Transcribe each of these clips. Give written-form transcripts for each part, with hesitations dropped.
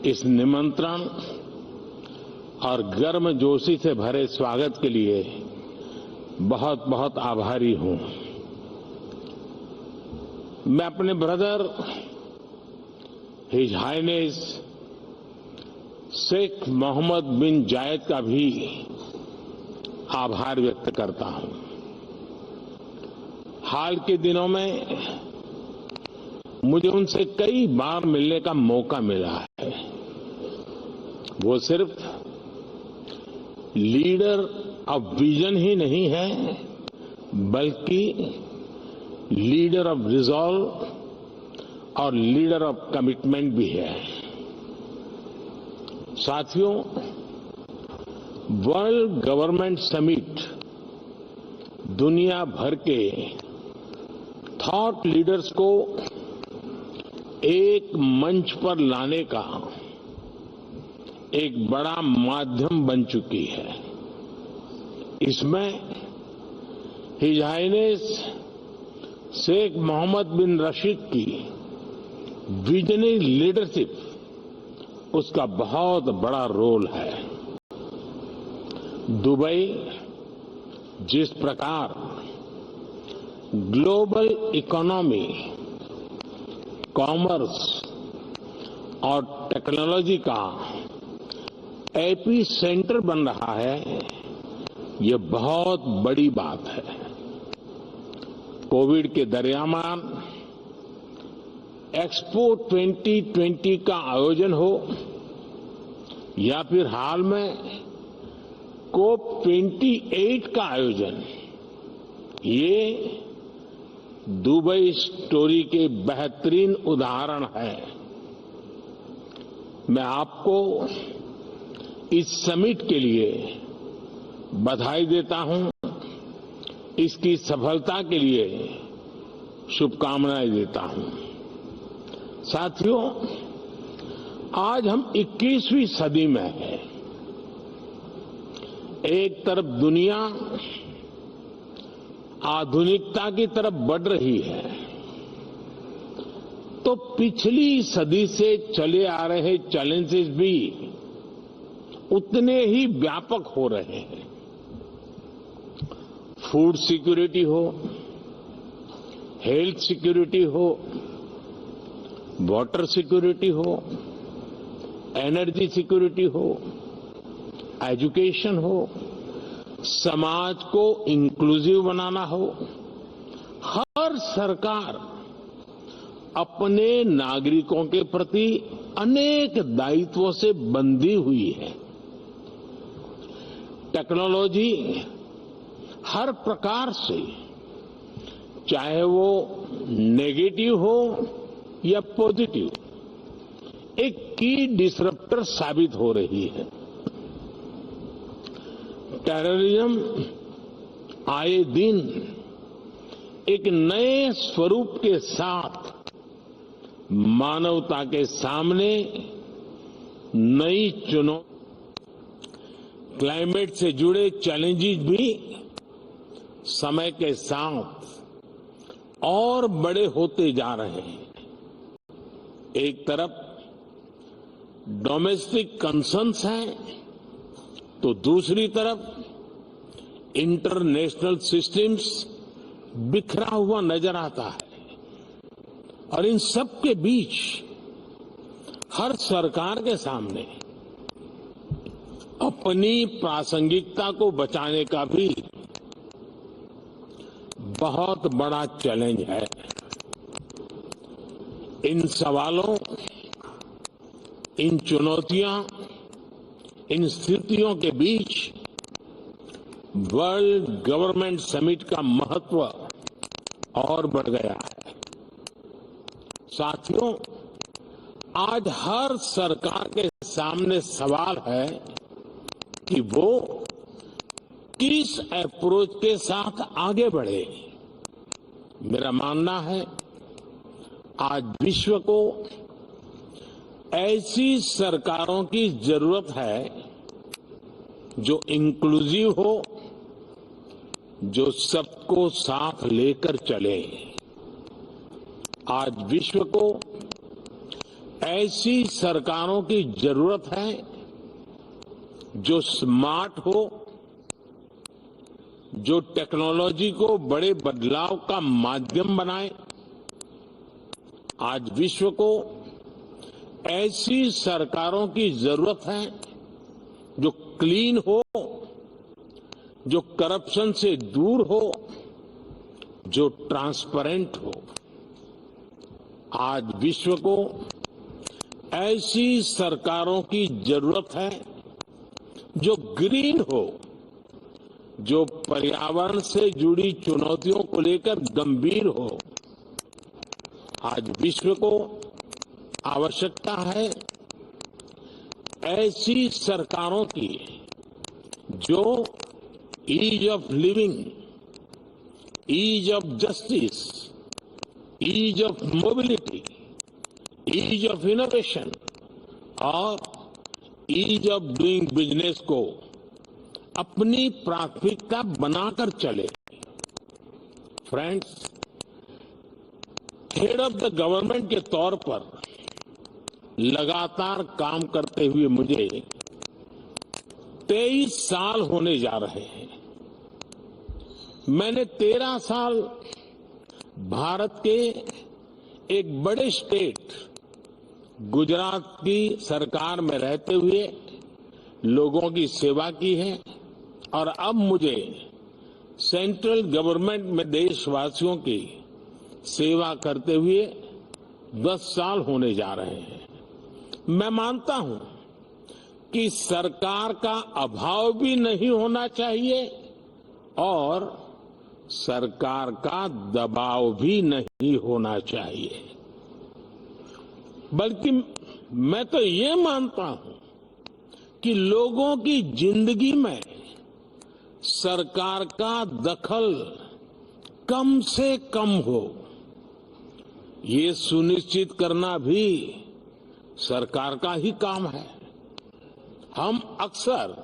इस निमंत्रण और गर्मजोशी से भरे स्वागत के लिए बहुत बहुत आभारी हूं। मैं अपने brother his highness Sheikh Mohammed bin Zayed का भी आभार व्यक्त करता हूं। हाल के दिनों में मुझे उनसे कई बार मिलने का मौका मिला है। वो सिर्फ लीडर ऑफ विजन ही नहीं है, बल्कि लीडर ऑफ रिजॉल्व और लीडर ऑफ कमिटमेंट भी है। साथियों, वर्ल्ड गवर्नमेंट समिट दुनिया भर के थॉट लीडर्स को एक मंच पर लाने का एक बड़ा माध्यम बन चुकी है। इसमें हिज हाइनेस शेख मोहम्मद बिन रशीद की विजनरी लीडरशिप उसका बहुत बड़ा रोल है। दुबई जिस प्रकार ग्लोबल इकोनॉमी, कॉमर्स और टेक्नोलॉजी का एपी सेंटर बन रहा है, ये बहुत बड़ी बात है। कोविड के दरमियान एक्सपो 2020 का आयोजन हो या फिर हाल में कोप 28 का आयोजन, ये दुबई स्टोरी के बेहतरीन उदाहरण है। मैं आपको इस समिट के लिए बधाई देता हूं, इसकी सफलता के लिए शुभकामनाएं देता हूं। साथियों, आज हम 21वीं सदी में हैं। एक तरफ दुनिया आधुनिकता की तरफ बढ़ रही है, तो पिछली सदी से चले आ रहे चैलेंजेस भी उतने ही व्यापक हो रहे हैं। फूड सिक्योरिटी हो, हेल्थ सिक्योरिटी हो, वाटर सिक्योरिटी हो, एनर्जी सिक्योरिटी हो, एजुकेशन हो, समाज को इंक्लूसिव बनाना हो, हर सरकार अपने नागरिकों के प्रति अनेक दायित्वों से बंधी हुई है। टेक्नोलॉजी हर प्रकार से, चाहे वो नेगेटिव हो या पॉजिटिव, एक की डिसरप्टर साबित हो रही है। टेररिज्म आए दिन एक नए स्वरूप के साथ मानवता के सामने नई चुनौती, क्लाइमेट से जुड़े चैलेंजेस भी समय के साथ और बड़े होते जा रहे हैं। एक तरफ डोमेस्टिक कंसर्न्स हैं, तो दूसरी तरफ इंटरनेशनल सिस्टम्स बिखरा हुआ नजर आता है। और इन सब के बीच हर सरकार के सामने अपनी प्रासंगिकता को बचाने का भी बहुत बड़ा चैलेंज है। इन सवालों, इन चुनौतियां, इन स्थितियों के बीच वर्ल्ड गवर्नमेंट समिट का महत्व और बढ़ गया है। साथियों, आज हर सरकार के सामने सवाल है कि वो किस अप्रोच के साथ आगे बढ़े। मेरा मानना है आज विश्व को ऐसी सरकारों की जरूरत है जो इंक्लूसिव हो, जो सबको साथ लेकर चले। आज विश्व को ऐसी सरकारों की जरूरत है जो स्मार्ट हो, जो टेक्नोलॉजी को बड़े बदलाव का माध्यम बनाए। आज विश्व को ऐसी सरकारों की जरूरत है जो क्लीन हो, जो करप्शन से दूर हो, जो ट्रांसपेरेंट हो। आज विश्व को ऐसी सरकारों की जरूरत है जो ग्रीन हो, जो पर्यावरण से जुड़ी चुनौतियों को लेकर गंभीर हो। आज विश्व को आवश्यकता है ऐसी सरकारों की जो ease of living, ease of justice, ease of mobility, ease of innovation और ईज ऑफ डूइंग बिजनेस को अपनी प्राथमिकता बनाकर चले। Friends, head of the government के तौर पर लगातार काम करते हुए मुझे 23 साल होने जा रहे हैं। मैंने 13 साल भारत के एक बड़े स्टेट गुजरात की सरकार में रहते हुए लोगों की सेवा की है और अब मुझे सेंट्रल गवर्नमेंट में देशवासियों की सेवा करते हुए 10 साल होने जा रहे हैं। मैं मानता हूं कि सरकार का अभाव भी नहीं होना चाहिए और सरकार का दबाव भी नहीं होना चाहिए, बल्कि मैं तो ये मानता हूं कि लोगों की जिंदगी में सरकार का दखल कम से कम हो, ये सुनिश्चित करना भी सरकार का ही काम है। हम अक्सर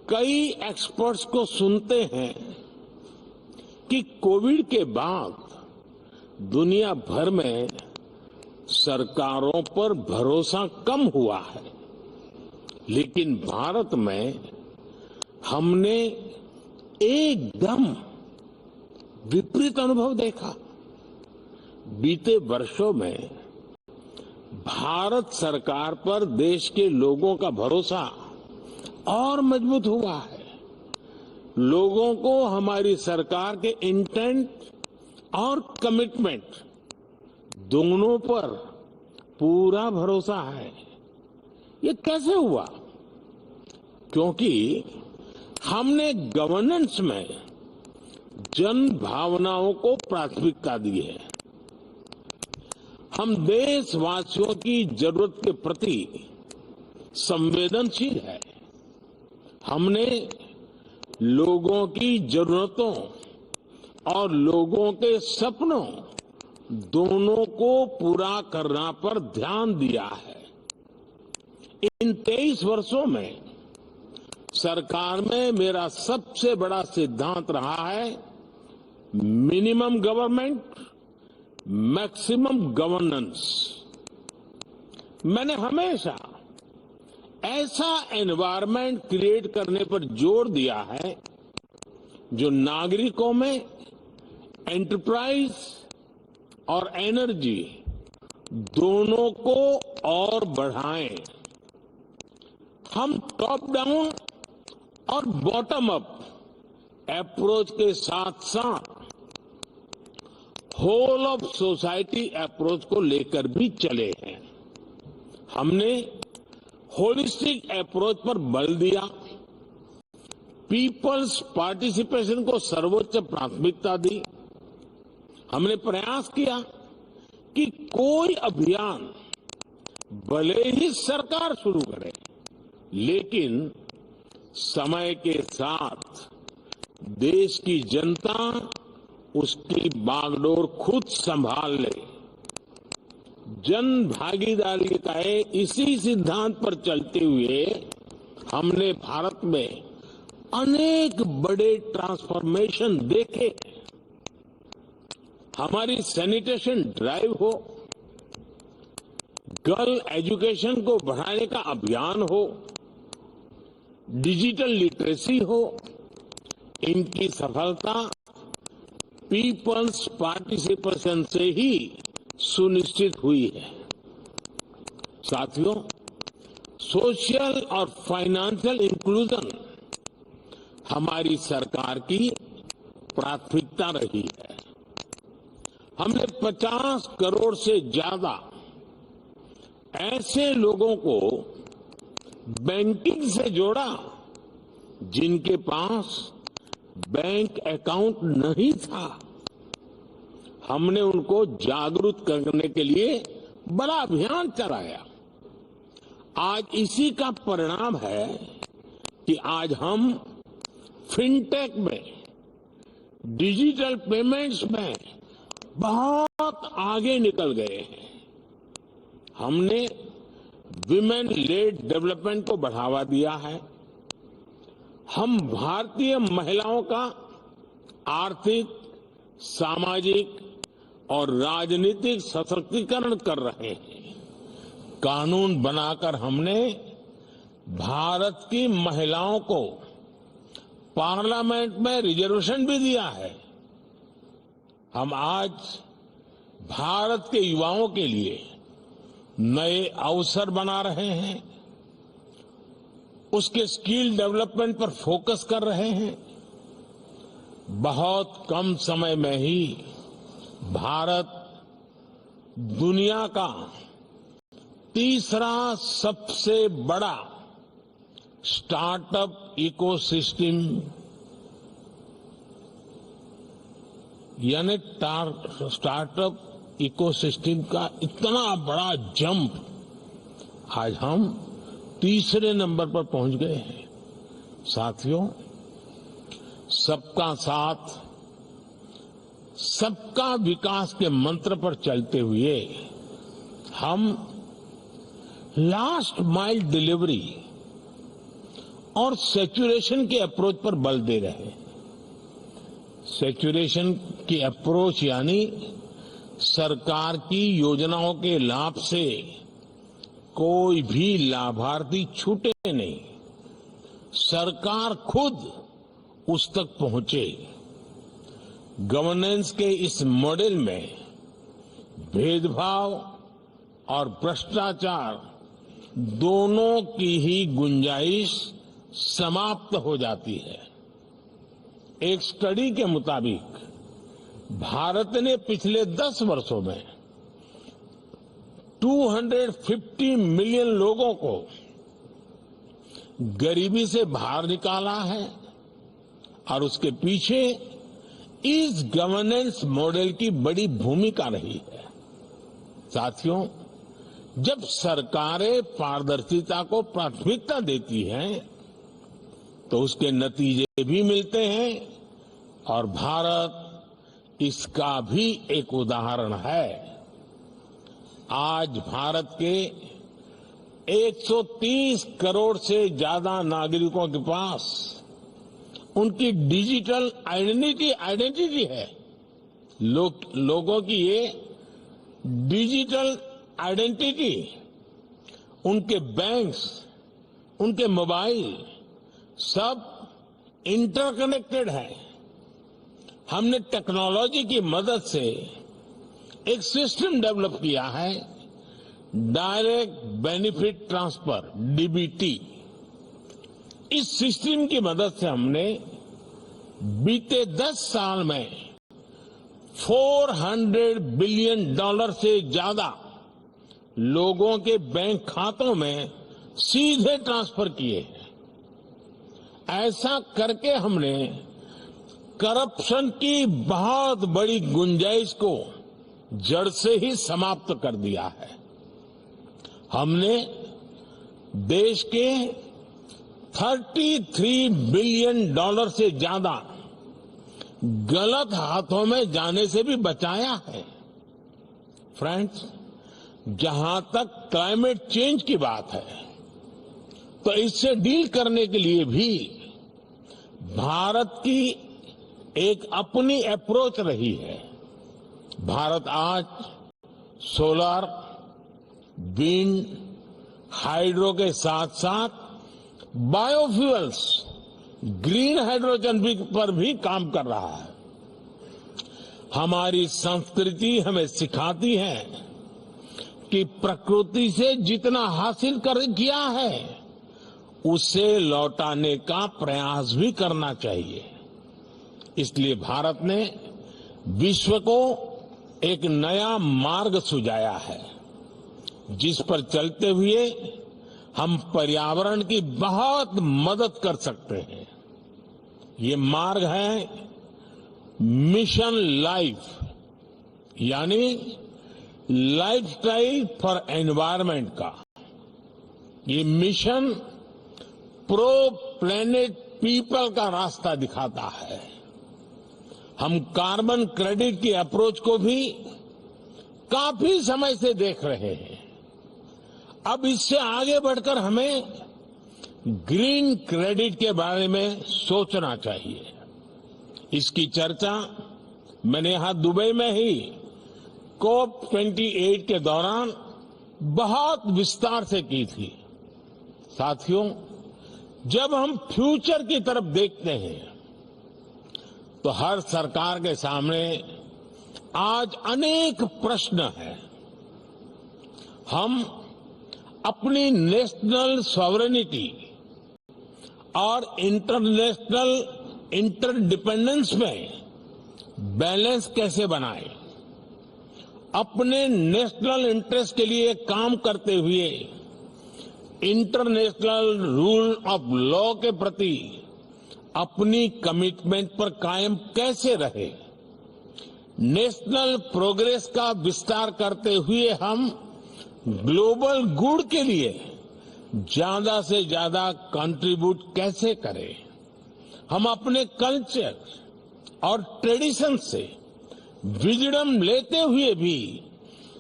कई एक्सपर्ट्स को सुनते हैं कि कोविड के बाद दुनिया भर में सरकारों पर भरोसा कम हुआ है, लेकिन भारत में हमने एकदम विपरीत अनुभव देखा। बीते वर्षों में भारत सरकार पर देश के लोगों का भरोसा और मजबूत हुआ है। लोगों को हमारी सरकार के इंटेंट और कमिटमेंट दोनों पर पूरा भरोसा है। ये कैसे हुआ? क्योंकि हमने गवर्नेंस में जन भावनाओं को प्राथमिकता दी है। हम देशवासियों की जरूरत के प्रति संवेदनशील है। हमने लोगों की जरूरतों और लोगों के सपनों दोनों को पूरा करना पर ध्यान दिया है। इन 23 वर्षों में सरकार में मेरा सबसे बड़ा सिद्धांत रहा है मिनिमम गवर्नमेंट, मैक्सिमम गवर्नेंस। मैंने हमेशा ऐसा एनवायरनमेंट क्रिएट करने पर जोर दिया है जो नागरिकों में एंटरप्राइज और एनर्जी दोनों को और बढ़ाएं। हम टॉप डाउन और बॉटम अप अप्रोच के साथ साथ होल ऑफ सोसाइटी अप्रोच को लेकर भी चले हैं। हमने होलिस्टिक अप्रोच पर बल दिया, पीपल्स पार्टिसिपेशन को सर्वोच्च प्राथमिकता दी। हमने प्रयास किया कि कोई अभियान भले ही सरकार शुरू करे, लेकिन समय के साथ देश की जनता उसकी बागडोर खुद संभाल ले। जन भागीदारी का इसी सिद्धांत पर चलते हुए हमने भारत में अनेक बड़े ट्रांसफॉर्मेशन देखे। हमारी सैनिटेशन ड्राइव हो, गर्ल एजुकेशन को बढ़ाने का अभियान हो, डिजिटल लिटरेसी हो, इनकी सफलता पीपल्स पार्टिसिपेशन से ही सुनिश्चित हुई है। साथियों, सोशल और फाइनेंशियल इंक्लूजन हमारी सरकार की प्राथमिकता रही है। हमने 50 करोड़ से ज्यादा ऐसे लोगों को बैंकिंग से जोड़ा जिनके पास बैंक अकाउंट नहीं था। हमने उनको जागरूक करने के लिए बड़ा अभियान चलाया। आज इसी का परिणाम है कि आज हम फिनटेक में, डिजिटल पेमेंट्स में बहुत आगे निकल गए हैं। हमने विमेन लेड डेवलपमेंट को बढ़ावा दिया है। हम भारतीय महिलाओं का आर्थिक, सामाजिक और राजनीतिक सशक्तिकरण कर रहे हैं। कानून बनाकर हमने भारत की महिलाओं को पार्लियामेंट में रिजर्वेशन भी दिया है। हम आज भारत के युवाओं के लिए नए अवसर बना रहे हैं, उसके स्किल डेवलपमेंट पर फोकस कर रहे हैं। बहुत कम समय में ही भारत दुनिया का तीसरा सबसे बड़ा स्टार्टअप इकोसिस्टम यानी स्टार्टअप इकोसिस्टम का इतना बड़ा जंप आज हम तीसरे नंबर पर पहुंच गए हैं। साथियों, सबका साथ, सबका विकास के मंत्र पर चलते हुए हम लास्ट माइल डिलीवरी और सैचुरेशन के अप्रोच पर बल दे रहे हैं। सैचुरेशन की अप्रोच यानी सरकार की योजनाओं के लाभ से कोई भी लाभार्थी छूटे नहीं, सरकार खुद उस तक पहुंचे। गवर्नेंस के इस मॉडल में भेदभाव और भ्रष्टाचार दोनों की ही गुंजाइश समाप्त हो जाती है। एक स्टडी के मुताबिक भारत ने पिछले 10 वर्षों में 250 मिलियन लोगों को गरीबी से बाहर निकाला है और उसके पीछे इस गवर्नेंस मॉडल की बड़ी भूमिका रही है। साथियों, जब सरकारें पारदर्शिता को प्राथमिकता देती हैं तो उसके नतीजे भी मिलते हैं और भारत इसका भी एक उदाहरण है। आज भारत के 130 करोड़ से ज्यादा नागरिकों के पास उनकी डिजिटल आइडेंटिटी है। लोगों की ये डिजिटल आइडेंटिटी, उनके बैंक्स, उनके मोबाइल सब इंटरकनेक्टेड है। हमने टेक्नोलॉजी की मदद से एक सिस्टम डेवलप किया है, डायरेक्ट बेनिफिट ट्रांसफर, डीबीटी। इस सिस्टम की मदद से हमने बीते 10 साल में $400 बिलियन से ज्यादा लोगों के बैंक खातों में सीधे ट्रांसफर किए हैं। ऐसा करके हमने करप्शन की बहुत बड़ी गुंजाइश को जड़ से ही समाप्त कर दिया है। हमने देश के $33 बिलियन से ज्यादा गलत हाथों में जाने से भी बचाया है। फ्रेंड्स, जहां तक क्लाइमेट चेंज की बात है तो इससे डील करने के लिए भी भारत की एक अपनी अप्रोच रही है। भारत आज सोलर, विंड, हाइड्रो के साथ साथ बायोफ्यूल्स, ग्रीन हाइड्रोजन पर भी काम कर रहा है। हमारी संस्कृति हमें सिखाती है कि प्रकृति से जितना हासिल किया है उसे लौटाने का प्रयास भी करना चाहिए। इसलिए भारत ने विश्व को एक नया मार्ग सुझाया है, जिस पर चलते हुए हम पर्यावरण की बहुत मदद कर सकते हैं। ये मार्ग है मिशन लाइफ, यानी लाइफस्टाइल फॉर एनवायरनमेंट का। ये मिशन प्रो प्लेनेट पीपल का रास्ता दिखाता है। हम कार्बन क्रेडिट की अप्रोच को भी काफी समय से देख रहे हैं। अब इससे आगे बढ़कर हमें ग्रीन क्रेडिट के बारे में सोचना चाहिए। इसकी चर्चा मैंने यहां दुबई में ही COP28 के दौरान बहुत विस्तार से की थी। साथियों, जब हम फ्यूचर की तरफ देखते हैं तो हर सरकार के सामने आज अनेक प्रश्न हैं। हम अपनी नेशनल सॉवरेनिटी और इंटरनेशनल इंटरडिपेंडेंस में बैलेंस कैसे बनाएं? अपने नेशनल इंटरेस्ट के लिए काम करते हुए इंटरनेशनल रूल ऑफ लॉ के प्रति अपनी कमिटमेंट पर कायम कैसे रहे? नेशनल प्रोग्रेस का विस्तार करते हुए हम ग्लोबल गुड के लिए ज्यादा से ज्यादा कंट्रीब्यूट कैसे करें? हम अपने कल्चर और ट्रेडिशन से विजडम लेते हुए भी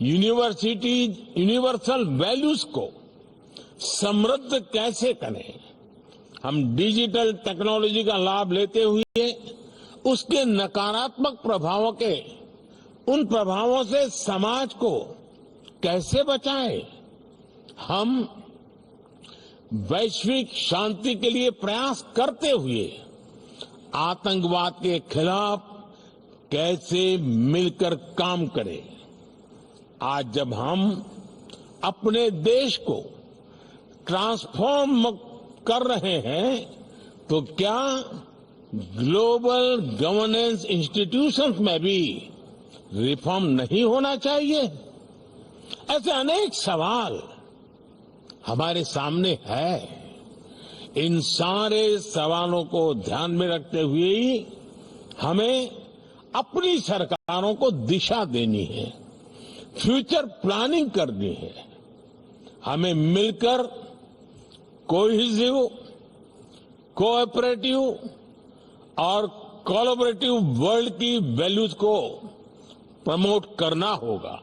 यूनिवर्सल वैल्यूज को समृद्ध कैसे करें? हम डिजिटल टेक्नोलॉजी का लाभ लेते हुए उसके नकारात्मक उन प्रभावों से समाज को कैसे बचाएं? हम वैश्विक शांति के लिए प्रयास करते हुए आतंकवाद के खिलाफ कैसे मिलकर काम करें? आज जब हम अपने देश को ट्रांसफॉर्म कर रहे हैं तो क्या ग्लोबल गवर्नेंस इंस्टीट्यूशंस में भी रिफॉर्म नहीं होना चाहिए? ऐसे अनेक सवाल हमारे सामने है। इन सारे सवालों को ध्यान में रखते हुए ही हमें अपनी सरकारों को दिशा देनी है, फ्यूचर प्लानिंग करनी है। हमें मिलकर कोहेसिव, कोऑपरेटिव और कोलैबोरेटिव वर्ल्ड की वैल्यूज को प्रमोट करना होगा।